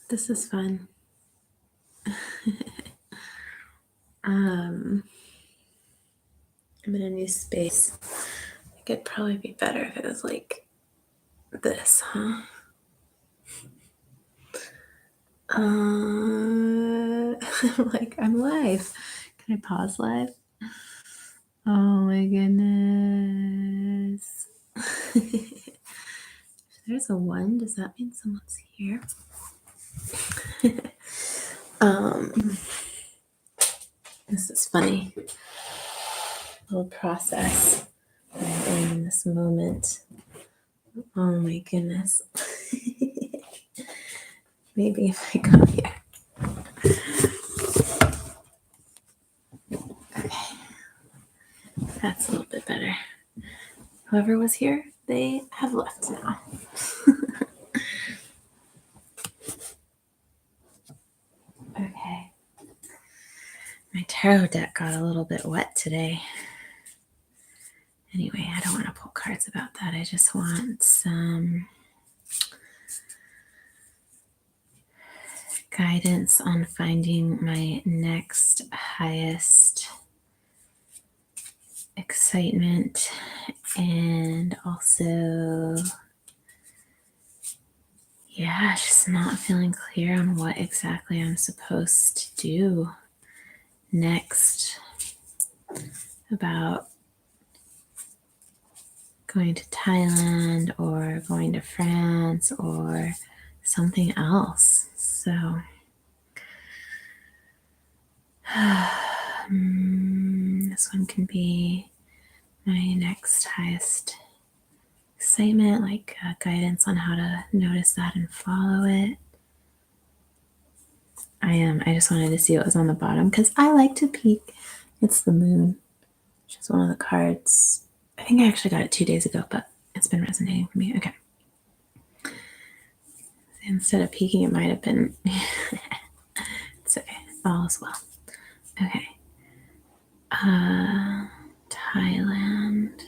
This is fun. I'm in a new space. I could probably be better if it was like this, huh? I'm live. Can I pause live? Oh my goodness. If there's a one, does that mean someone's here? um, this is funny. Little process that I'm in this moment. Oh my goodness. Maybe if I come here. Okay. That's a little bit better. Whoever was here, they have left now. Okay. My tarot deck got a little bit wet today. Anyway, I don't want to pull cards about that. I just want some guidance on finding my next highest excitement, and also, just not feeling clear on what exactly I'm supposed to do next, about going to Thailand or going to France or something else. So this one can be my next highest excitement, like guidance on how to notice that and follow it. I just wanted to see what was on the bottom because I like to peek. It's the moon, which is one of the cards. I think I actually got it 2 days ago, but it's been resonating for me. Okay. Instead of peeking, it might have been. It's okay. All is well. Okay. Thailand.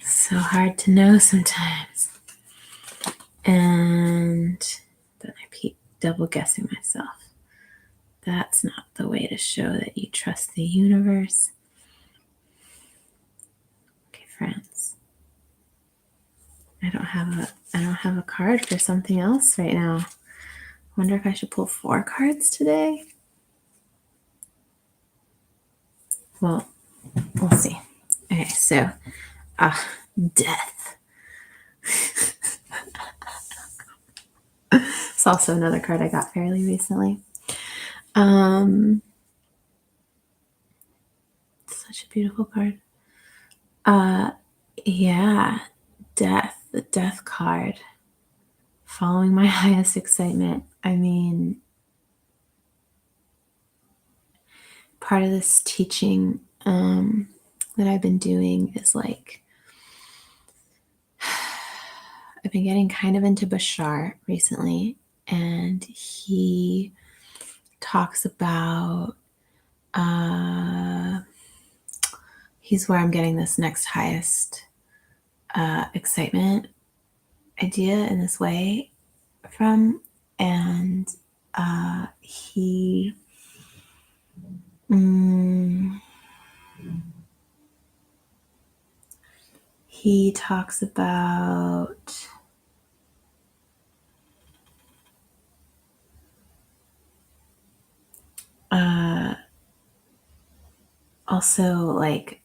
So hard to know sometimes. And then I peek, double guessing myself. That's not the way to show that you trust the universe. Okay, friends. I don't have a card for something else right now. I wonder if I should pull 4 cards today. Well, we'll see. Okay, so death. It's also another card I got fairly recently. Such a beautiful card. Death, the death card. Following my highest excitement. I mean, part of this teaching that I've been doing is like, I've been getting kind of into Bashar recently, and he talks about, he's where I'm getting this next highest excitement idea in this way from, and he talks about also like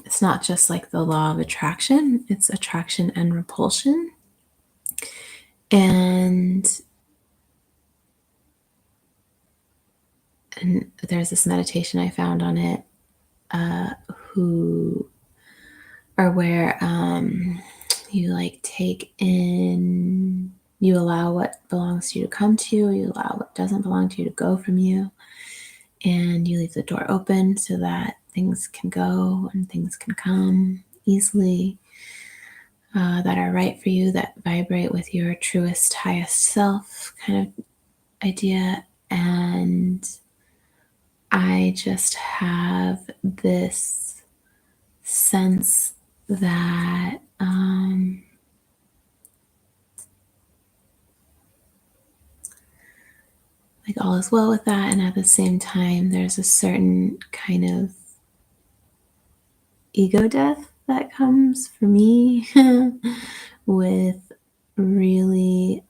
it's not just like the law of attraction, it's attraction and repulsion. And there's this meditation I found on it, where you like take in, you allow what belongs to you to come to you, you allow what doesn't belong to you to go from you, and you leave the door open so that things can go and things can come. easily, that are right for you, that vibrate with your truest, highest self kind of idea. And I just have this sense that like all is well with that. And at the same time, there's a certain kind of ego death that comes for me with really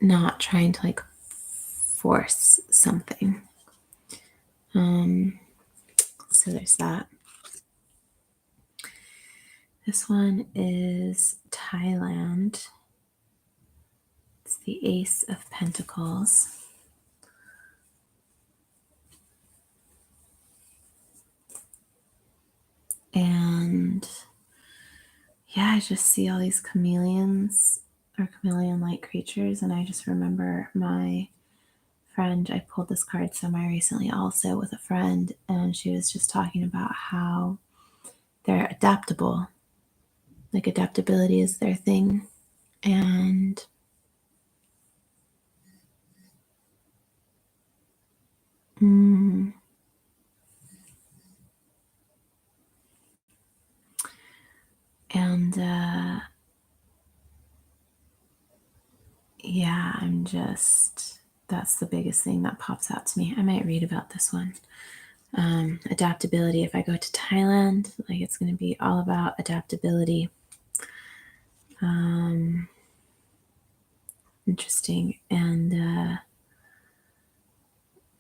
not trying to like force something. So there's that. This one is Thailand. It's the Ace of Pentacles. And yeah, I just see all these chameleons or chameleon-like creatures, and I just remember my friend, I pulled this card semi recently also with a friend, and she was just talking about how they're adaptable. Like adaptability is their thing. And mm, and yeah, I'm just, that's the biggest thing that pops out to me. I might read about this one. Adaptability. If I go to Thailand, like it's going to be all about adaptability. Interesting. And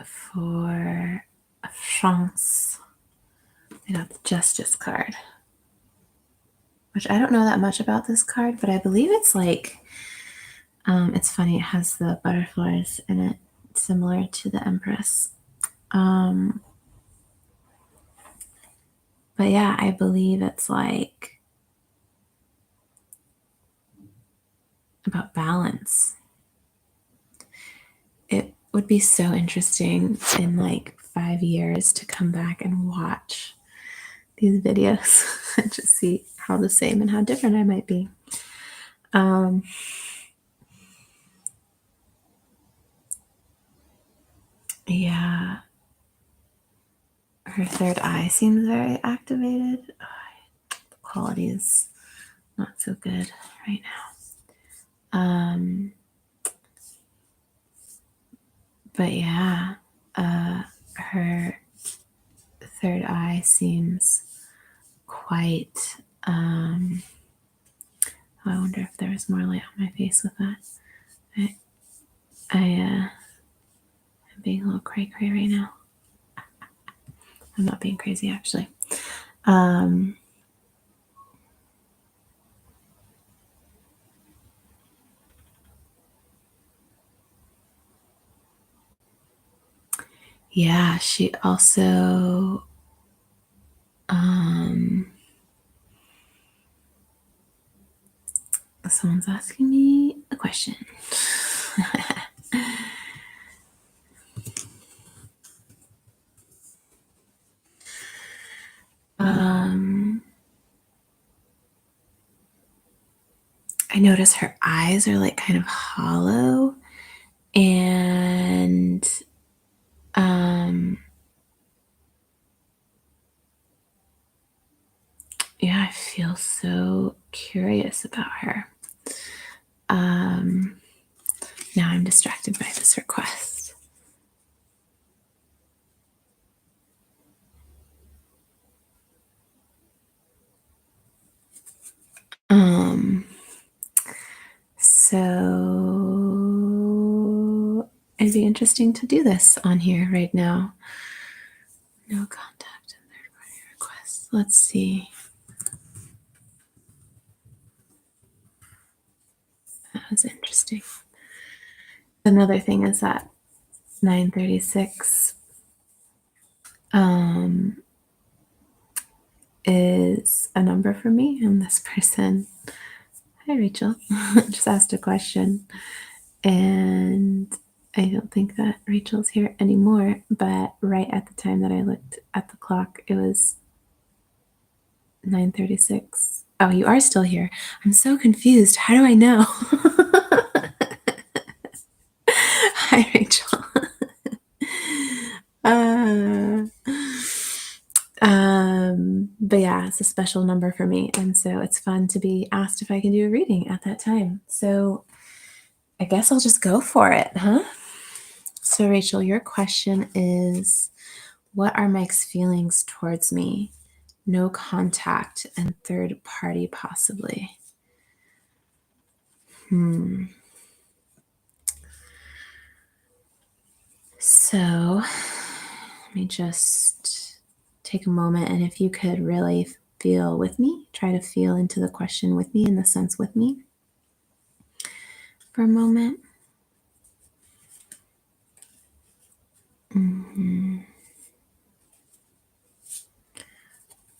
for France, I got the Justice card, which I don't know that much about this card, but I believe it's like, it's funny, it has the butterflies in it, similar to the Empress. But yeah, I believe it's like about balance. It would be so interesting in like 5 years to come back and watch these videos and just see how the same and how different I might be. Yeah, her third eye seems very activated. Oh, the quality is not so good right now. But yeah, her third eye seems quite. I wonder if there was more light on my face with that. I'm being a little cray cray right now. I'm not being crazy actually. Yeah, she also someone's asking me a question. I notice her eyes are like kind of hollow, and yeah, I feel so curious about her. Now I'm distracted by this request. So it'd be interesting to do this on here right now. No contact and third party requests. Let's see. That was interesting. Another thing is that 936 is a number for me, and this person, hi Rachel, just asked a question, and I don't think that Rachel's here anymore, but right at the time that I looked at the clock, it was 9:36. Oh, you are still here. I'm so confused. How do I know? Hi, Rachel. uh, but yeah, it's a special number for me. And so it's fun to be asked if I can do a reading at that time. So I guess I'll just go for it, huh? So, Rachel, your question is, what are Mike's feelings towards me? No contact and third party, possibly. So, let me just take a moment. And if you could really feel with me, try to feel into the question with me, in the sense with me for a moment.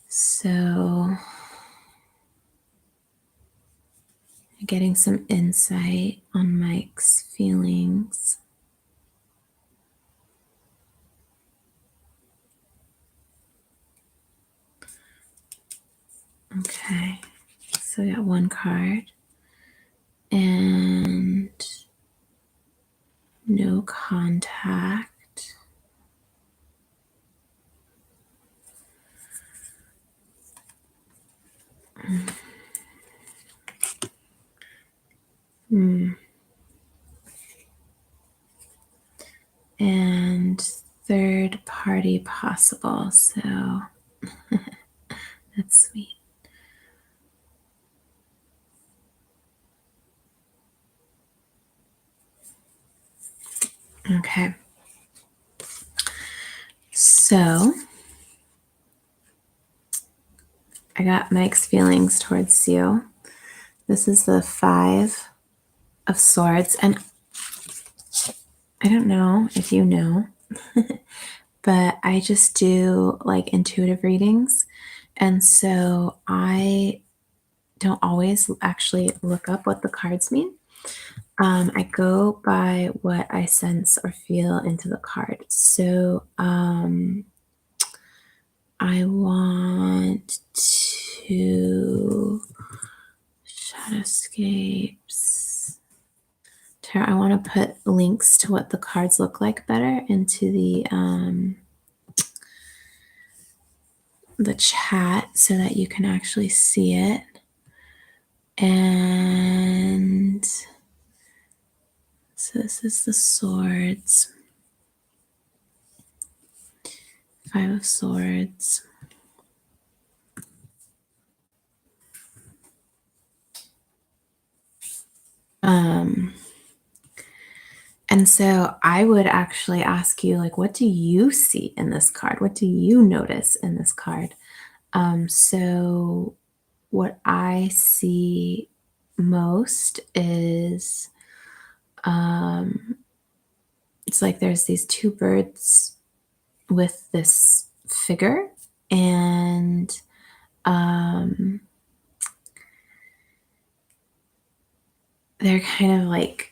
So, getting some insight on Mike's feelings. Okay, so I got one card and no contact. And third party possible. So that's sweet. Okay. So I got Mike's feelings towards you. This is the 5 of Swords. And I don't know if you know, but I just do like intuitive readings. And so I don't always actually look up what the cards mean. I go by what I sense or feel into the card. So I want to Shadowscapes. Tara, I want to put links to what the cards look like better into the chat so that you can actually see it. And so this is the Swords. 5 of Swords. And so I would actually ask you, like, what do you see in this card? What do you notice in this card? So what I see most is it's like there's these 2 birds with this figure, and they're kind of like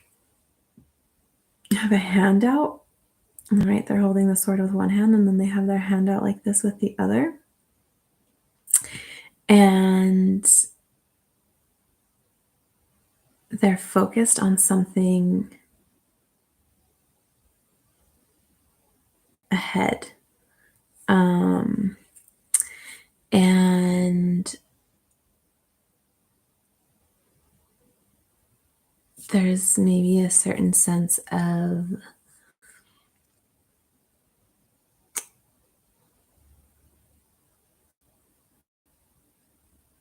have a hand out, right? They're holding the sword with one hand, and then they have their hand out like this with the other. And they're focused on something ahead. And there's maybe a certain sense of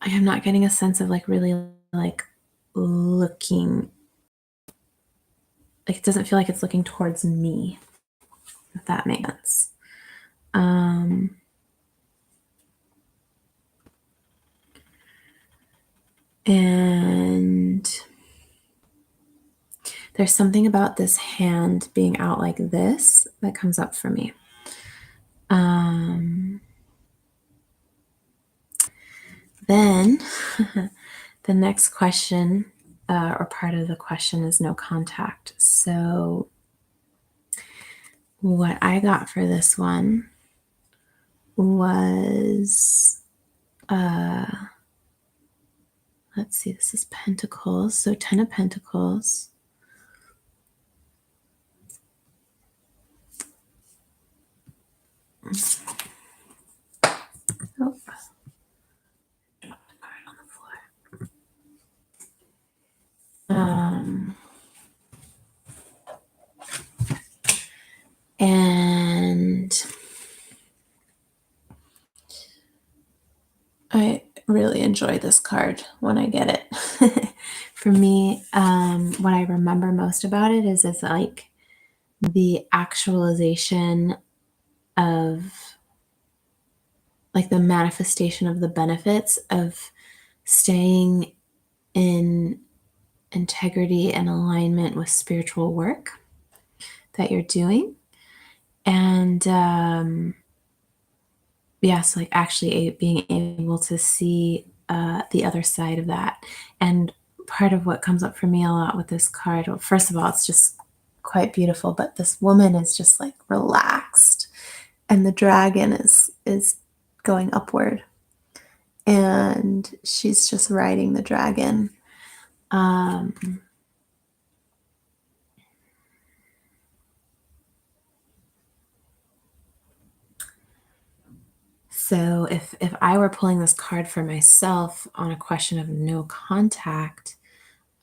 I am not getting a sense of like really like looking, like it doesn't feel like it's looking towards me, if that makes sense. And there's something about this hand being out like this that comes up for me. Then the next question or part of the question is no contact. So what I got for this one was, let's see, this is Pentacles. So 10 of Pentacles. Oh, dropped the card on the floor. And I really enjoy this card when I get it. For me, what I remember most about it is it's like the actualization of, like, the manifestation of the benefits of staying in integrity and alignment with spiritual work that you're doing. And yes, like actually being able to see the other side of that. And part of what comes up for me a lot with this card, well, first of all, it's just quite beautiful, but this woman is just like relaxed, and the dragon is going upward, and she's just riding the dragon. So if I were pulling this card for myself on a question of no contact,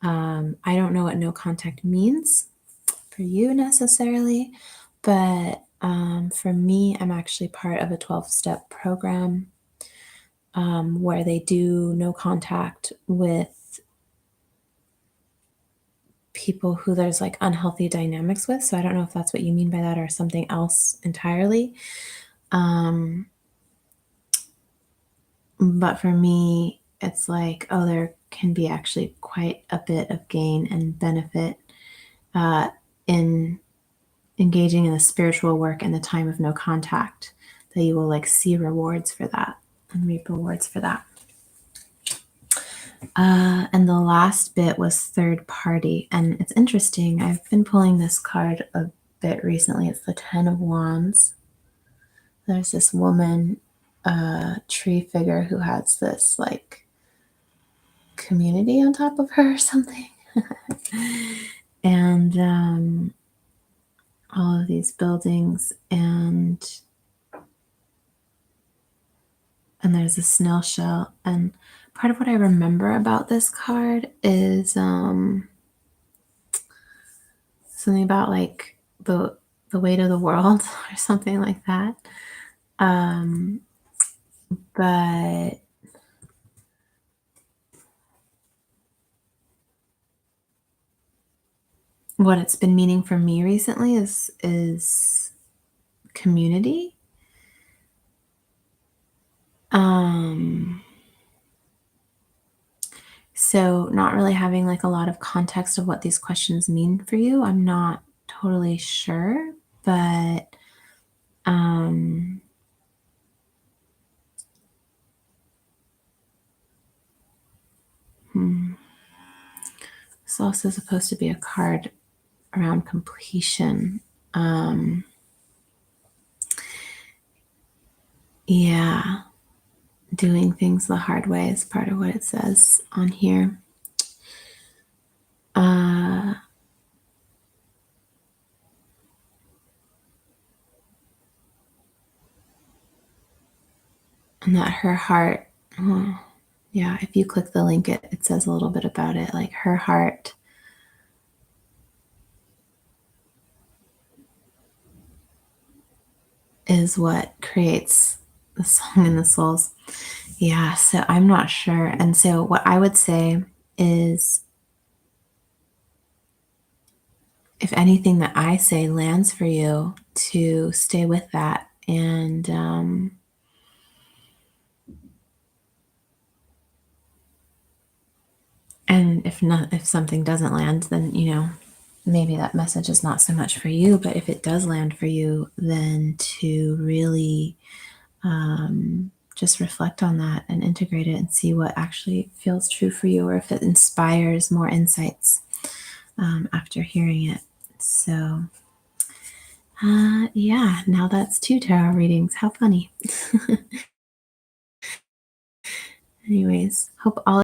I don't know what no contact means for you necessarily, but for me, I'm actually part of a 12-step program where they do no contact with people who there's like unhealthy dynamics with. So I don't know if that's what you mean by that or something else entirely. But for me, it's like, oh, there can be actually quite a bit of gain and benefit in engaging in the spiritual work in the time of no contact, that you will like see rewards for that and reap rewards for that. And the last bit was third party. And it's interesting. I've been pulling this card a bit recently. It's the 10 of Wands. There's this woman, tree figure, who has this like community on top of her or something. And all of these buildings, and there's a snail shell. And part of what I remember about this card is something about like the weight of the world or something like that. But what it's been meaning for me recently is community. So not really having like a lot of context of what these questions mean for you. I'm not totally sure, but it's also supposed to be a card around completion. Yeah, doing things the hard way is part of what it says on here. And that her heart, oh, yeah, if you click the link, it says a little bit about it. Like her heart is what creates the song and the souls. Yeah, so I'm not sure. And so what I would say is, if anything that I say lands for you, to stay with that. And if something doesn't land, then maybe that message is not so much for you. But if it does land for you, then to really just reflect on that and integrate it and see what actually feels true for you, or if it inspires more insights after hearing it. So Yeah, now that's two tarot readings. How funny. Anyways, hope all